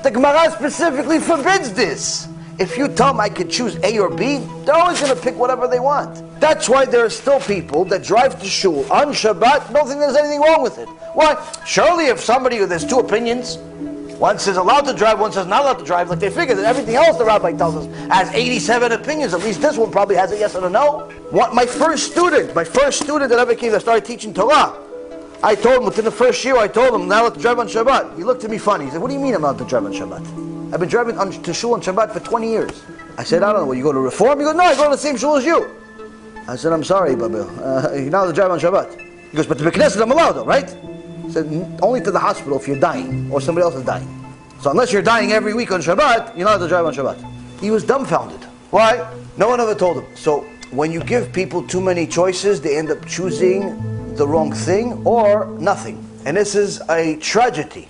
The Gemara specifically forbids this. If you tell them I could choose A or B, they're always going to pick whatever they want. That's why there are still people that drive to shul on Shabbat, don't think there's anything wrong with it. Why? Surely if there's two opinions, one says allowed to drive, one says not allowed to drive, like they figure that everything else the rabbi tells us has 87 opinions, at least this one probably has a yes and a no. My first student that ever came that started teaching Torah, I told him within the first year, not allowed to drive on Shabbat. He looked at me funny. He said, what do you mean I'm not allowed to drive on Shabbat? I've been driving to shul on Shabbat for 20 years. I said, I don't know, will you go to Reform? He goes, no, I go to the same shul as you. I said, I'm sorry, Babil, you're not allowed to drive on Shabbat. He goes, but to the Knesset I'm allowed though, right? He said, only to the hospital if you're dying, or somebody else is dying. So unless you're dying every week on Shabbat, you're not allowed to drive on Shabbat. He was dumbfounded. Why? No one ever told him. So when you give people too many choices, they end up choosing the wrong thing or nothing. And this is a tragedy.